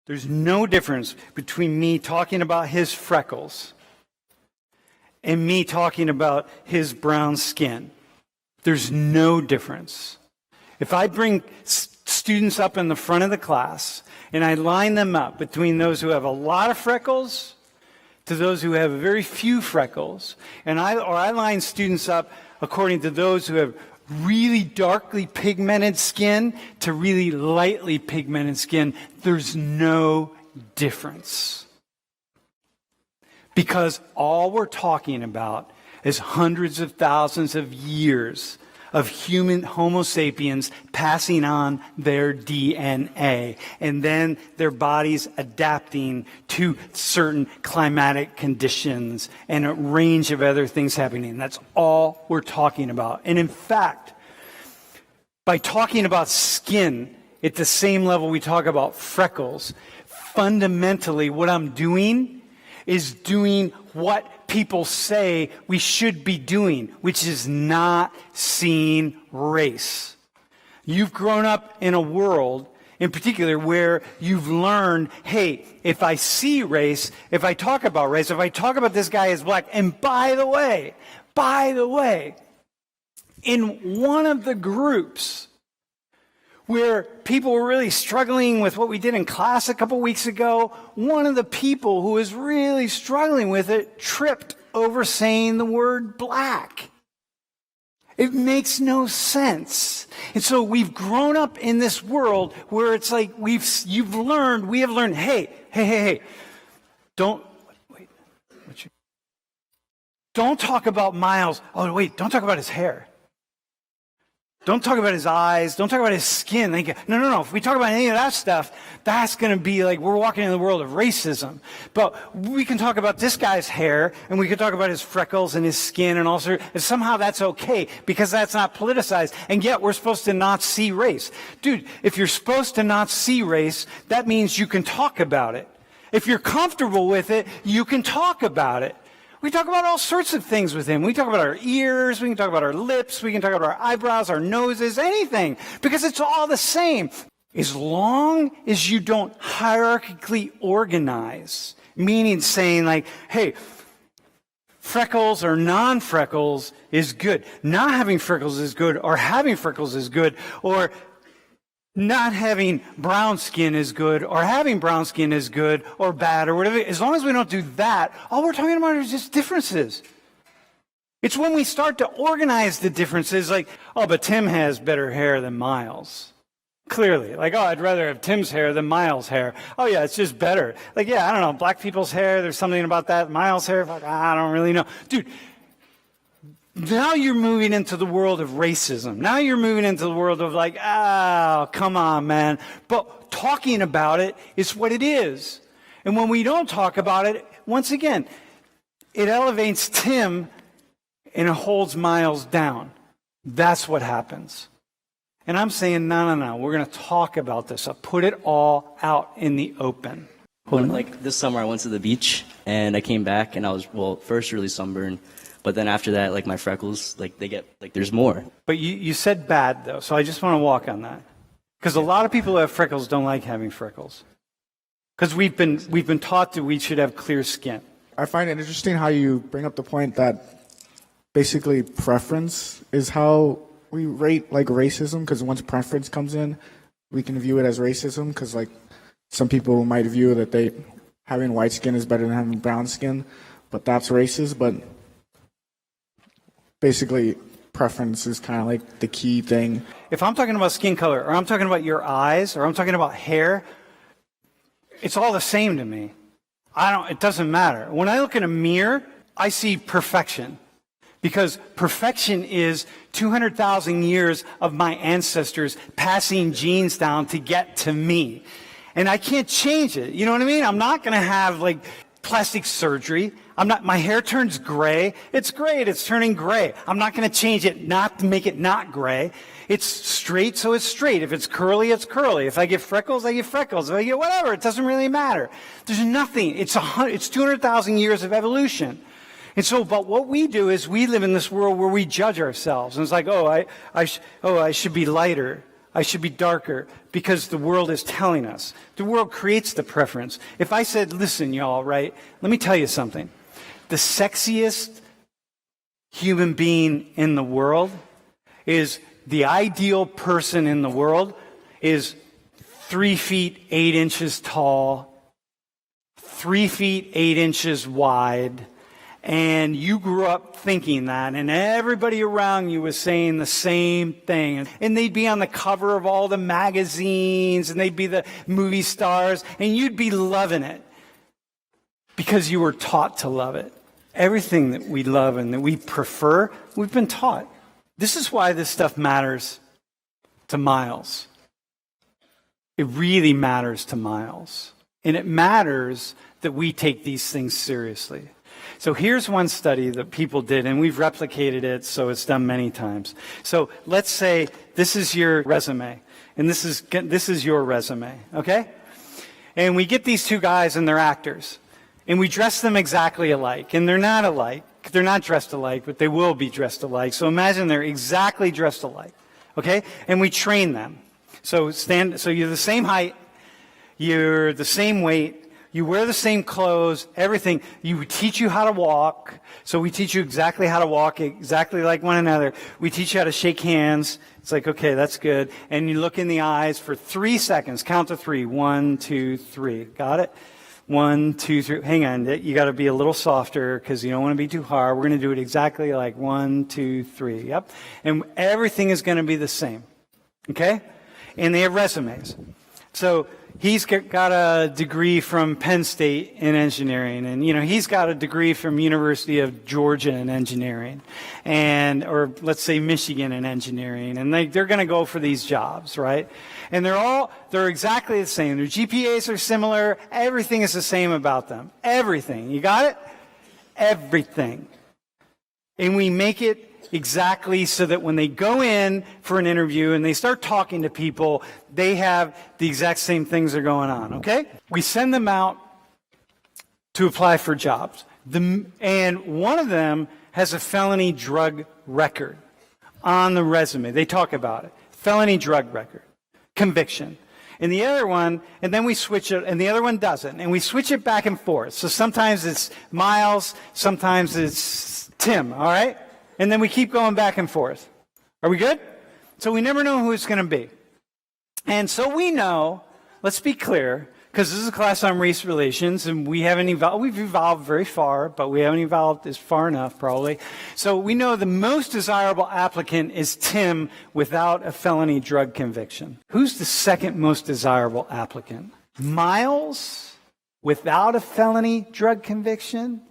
There's no difference between me talking about his freckles and me talking about his brown skin. There's no difference. If I bring students up in the front of the class and I line them up between those who have a lot of freckles to those who have very few freckles, and I line students up according to those who have really darkly pigmented skin to really lightly pigmented skin, there's no difference. Because all we're talking about is hundreds of thousands of years of human Homo sapiens passing on their DNA, and then their bodies adapting to certain climatic conditions and a range of other things happening. That's all we're talking about. And in fact, by talking about skin at the same level we talk about freckles, fundamentally what I'm doing is doing what people say we should be doing, which is not seeing race. You've grown up in a world, in particular, where you've learned, hey, if I see race, if I talk about race, if I talk about this guy as black, and by the way, in one of the groups where people were really struggling with what we did in class a couple weeks ago, one of the people who was really struggling with it tripped over saying the word black. It makes no sense. And so we've grown up in this world where it's like we have learned, hey, don't talk about Miles. Oh, wait, don't talk about his hair. Don't talk about his eyes. Don't talk about his skin. No. If we talk about any of that stuff, that's going to be like we're walking in the world of racism. But we can talk about this guy's hair, and we can talk about his freckles and his skin and all sorts. And somehow that's okay because that's not politicized. And yet we're supposed to not see race. Dude, if you're supposed to not see race, that means you can talk about it. If you're comfortable with it, you can talk about it. We talk about all sorts of things with him. We talk about our ears, we can talk about our lips, we can talk about our eyebrows, our noses, anything, because it's all the same. As long as you don't hierarchically organize, meaning saying like, hey, freckles or non-freckles is good. Not having freckles is good, or having freckles is good, or not having brown skin is good, or having brown skin is good or bad or whatever. As long as we don't do that, all we're talking about is just differences. It's when we start to organize the differences, like, oh, but Tim has better hair than Miles. Clearly. Like, oh, I'd rather have Tim's hair than Miles' hair. Oh, yeah, it's just better. Like, yeah, I don't know, black people's hair, there's something about that. Miles' hair, like, I don't really know. Dude, now you're moving into the world of racism. Now you're moving into the world of like, oh, come on, man. But talking about it is what it is. And when we don't talk about it, once again, it elevates Tim and it holds Miles down. That's what happens. And I'm saying, no. We're going to talk about this. I'll put it all out in the open. Like this summer I went to the beach and I came back and I was, first really sunburned. But then after that, like my freckles, like they get, like there's more. But you said bad though, so I just want to walk on that. Because a lot of people who have freckles don't like having freckles. Because we've been taught that we should have clear skin. I find it interesting how you bring up the point that basically preference is how we rate like racism, because once preference comes in, we can view it as racism, because like some people might view that having white skin is better than having brown skin, but that's racist. But basically, preference is kind of like the key thing. If I'm talking about skin color, or I'm talking about your eyes, or I'm talking about hair, it's all the same to me. It doesn't matter. When I look in a mirror, I see perfection. Because perfection is 200,000 years of my ancestors passing genes down to get to me. And I can't change it. You know what I mean? I'm not going to have like plastic surgery. My hair turns gray. It's great. It's turning gray. I'm not going to change it not to make it not gray. It's straight, so it's straight. If it's curly, it's curly. If I get freckles, I get freckles. If I get whatever, it doesn't really matter. There's nothing. It's 200,000 years of evolution. And so, but what we do is we live in this world where we judge ourselves. And it's like, I should be lighter. I should be darker because the world is telling us. The world creates the preference. If I said, listen, y'all, right, let me tell you something. The sexiest human being in the world is the ideal person in the world is 3 feet 8 inches tall, 3 feet 8 inches wide, and you grew up thinking that, and everybody around you was saying the same thing. And they'd be on the cover of all the magazines, and they'd be the movie stars, and you'd be loving it because you were taught to love it. Everything that we love and that we prefer, we've been taught. This is why this stuff matters to Miles. It really matters to Miles. And it matters that we take these things seriously. So here's one study that people did, and we've replicated it, so it's done many times. So let's say this is your resume, and this is your resume, okay? And we get these two guys, and they're actors, and we dress them exactly alike, and they're not alike. They're not dressed alike, but they will be dressed alike. So imagine they're exactly dressed alike, okay? And we train them. So you're the same height, you're the same weight, you wear the same clothes, everything. You teach you how to walk. So we teach you exactly how to walk, exactly like one another. We teach you how to shake hands. It's like, okay, that's good. And you look in the eyes for 3 seconds. Count to 3. 1, 2, 3. Got it? 1, 2, 3. Hang on. You got to be a little softer because you don't want to be too hard. We're going to do it exactly like 1, 2, 3. Yep. And everything is going to be the same. Okay? And they have resumes. So he's got a degree from Penn State in engineering, and he's got a degree from University of Georgia in engineering, or let's say Michigan in engineering, and they're going to go for these jobs, right? And they're exactly the same. Their GPAs are similar. Everything is the same about them. Everything. You got it? Everything. And we make it exactly so that when they go in for an interview and they start talking to people, they have the exact same things that are going on, okay? We send them out to apply for jobs. And one of them has a felony drug record on the resume. They talk about it. Felony drug record. Conviction. And the other one, and then we switch it, and the other one doesn't. And we switch it back and forth. So sometimes it's Miles, sometimes it's Tim, all right? And then we keep going back and forth. Are we good? So we never know who it's going to be. And so we know, let's be clear, because this is a class on race relations, and we haven't evolved. We've evolved very far, but we haven't evolved as far enough, probably. So we know the most desirable applicant is Tim without a felony drug conviction. Who's the second most desirable applicant? Miles without a felony drug conviction?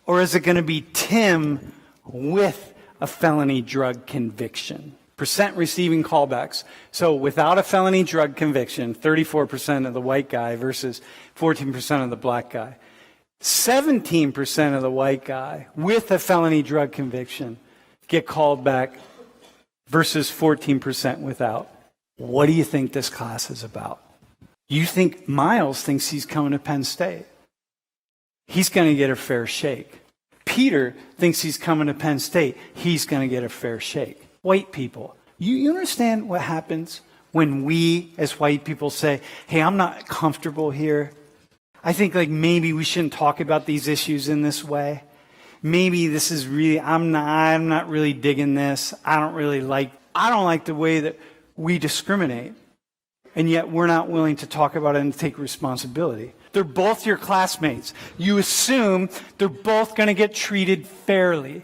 Or is it going to be Tim with a felony drug conviction? Percent receiving callbacks. So without a felony drug conviction, 34% of the white guy versus 14% of the black guy. 17% of the white guy with a felony drug conviction get called back versus 14% without. What do you think this class is about? You think Miles thinks he's coming to Penn State. He's going to get a fair shake. Peter thinks he's coming to Penn State. He's going to get a fair shake. White people, you understand what happens when we as white people say, hey, I'm not comfortable here. I think maybe we shouldn't talk about these issues in this way. Maybe this is really, I'm not really digging this. I don't like the way that we discriminate. And yet we're not willing to talk about it and take responsibility. They're both your classmates. You assume they're both going to get treated fairly.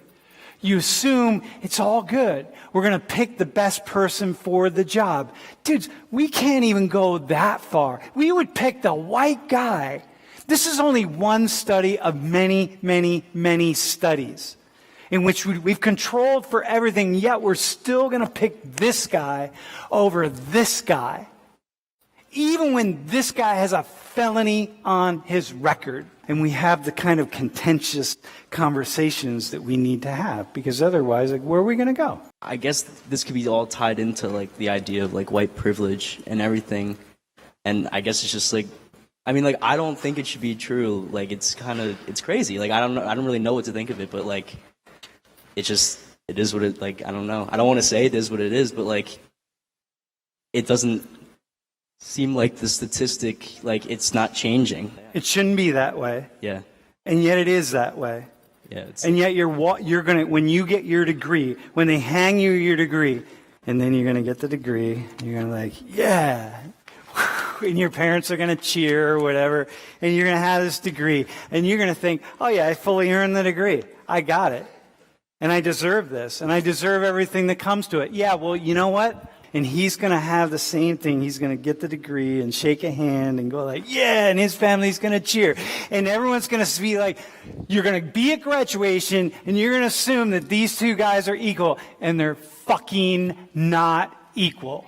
You assume it's all good. We're going to pick the best person for the job. Dudes, we can't even go that far. We would pick the white guy. This is only one study of many, many, many studies in which we've controlled for everything, yet we're still going to pick this guy over this guy. Even when this guy has a felony on his record. And we have the kind of contentious conversations that we need to have, because otherwise, where are we going to go? I guess this could be all tied into the idea of white privilege and everything. And I guess it's just I don't think it should be true. It's crazy. I don't really know what to think of it, but it is what it, I don't know. I don't want to say it is what it is, but it doesn't seem like the statistic, like it's not changing. It shouldn't be that way. Yeah. And yet it is that way. Yeah. And yet you're going to, when you get your degree, when they hang you your degree, and then you're going to get the degree, you're going to like, yeah. And your parents are going to cheer or whatever, and you're going to have this degree, and you're going to think, oh yeah, I fully earned the degree. I got it. And I deserve this, and I deserve everything that comes to it. Yeah, well, you know what? And he's going to have the same thing. He's going to get the degree and shake a hand and go like, yeah, and his family's going to cheer. And everyone's going to be like, you're going to be at graduation, and you're going to assume that these two guys are equal, and they're fucking not equal.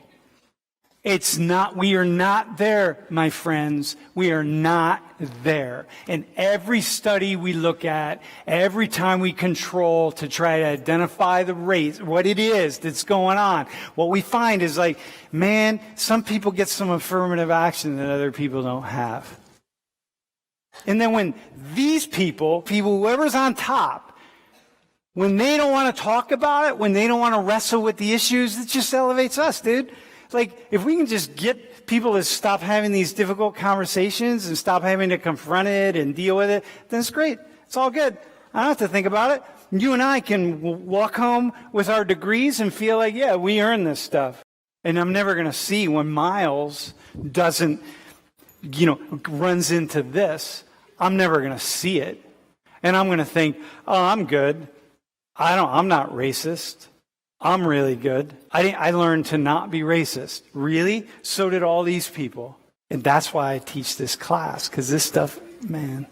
It's not, we are not there, my friends. We are not there. And every study we look at, every time we control to try to identify the rate, what it is that's going on, what we find is like, man, some people get some affirmative action that other people don't have. And then when these people, whoever's on top, when they don't want to talk about it, when they don't want to wrestle with the issues, it just elevates us, dude. Like, if we can just get people to stop having these difficult conversations and stop having to confront it and deal with it, then it's great. It's all good. I don't have to think about it. You and I can walk home with our degrees and feel like, yeah, we earned this stuff. And I'm never going to see when Miles doesn't, runs into this. I'm never going to see it. And I'm going to think, oh, I'm good. I'm not racist. I'm really good. I learned to not be racist. Really? So did all these people. And that's why I teach this class, because this stuff, man,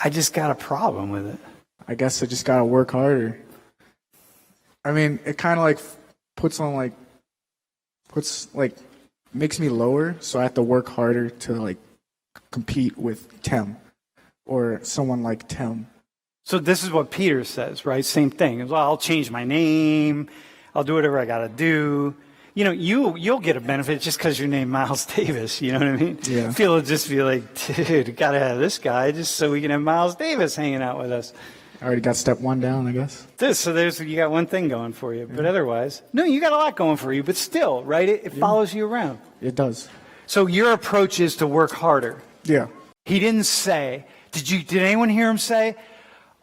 I just got a problem with it. I guess I just got to work harder. I mean, it kind of like makes me lower, so I have to work harder to like compete with Tim or someone like Tim. So this is what Peter says, right? Same thing. Well, I'll change my name. I'll do whatever I got to do. You'll get a benefit just because you're named Miles Davis. You know what I mean? Yeah. People will just be like, dude, got to have this guy just so we can have Miles Davis hanging out with us. I already got step one down, I guess. You got one thing going for you. Yeah. But otherwise, no, you got a lot going for you. But still, right, it follows you around. It does. So your approach is to work harder. Yeah. He didn't say, did anyone hear him say,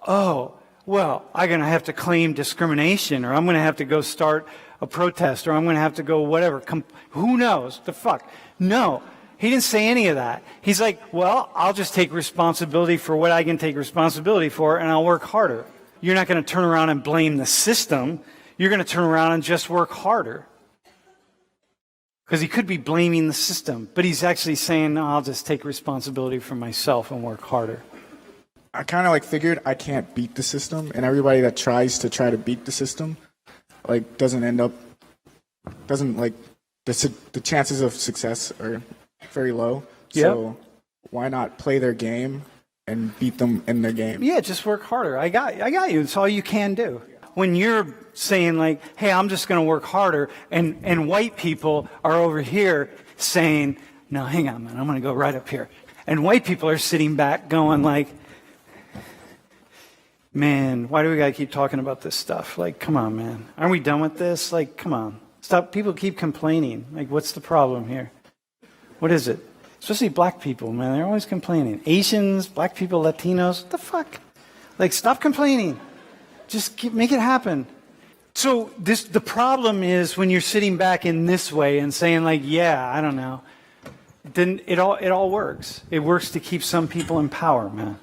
oh, well, I'm going to have to claim discrimination, or I'm going to have to go start a protest, or I'm going to have to go whatever. Who knows? The fuck? No, he didn't say any of that. He's like, well, I'll just take responsibility for what I can take responsibility for, and I'll work harder. You're not going to turn around and blame the system. You're going to turn around and just work harder. Because he could be blaming the system, but he's actually saying, no, I'll just take responsibility for myself and work harder. I kind of like figured I can't beat the system, and everybody that tries to beat the system, like the chances of success are very low. Yep. So why not play their game and beat them in their game? Yeah, just work harder. I got you. It's all you can do. When you're saying like, hey, I'm just going to work harder, and white people are over here saying, no, hang on, man, I'm going to go right up here. And white people are sitting back going like, man, why do we got to keep talking about this stuff? Like, come on, man. Aren't we done with this? Like, come on. Stop. People keep complaining. Like, what's the problem here? What is it? Especially black people, man. They're always complaining. Asians, black people, Latinos. What the fuck? Like, stop complaining. Just make it happen. So the problem is when you're sitting back in this way and saying like, yeah, I don't know, then it all works. It works to keep some people in power, man.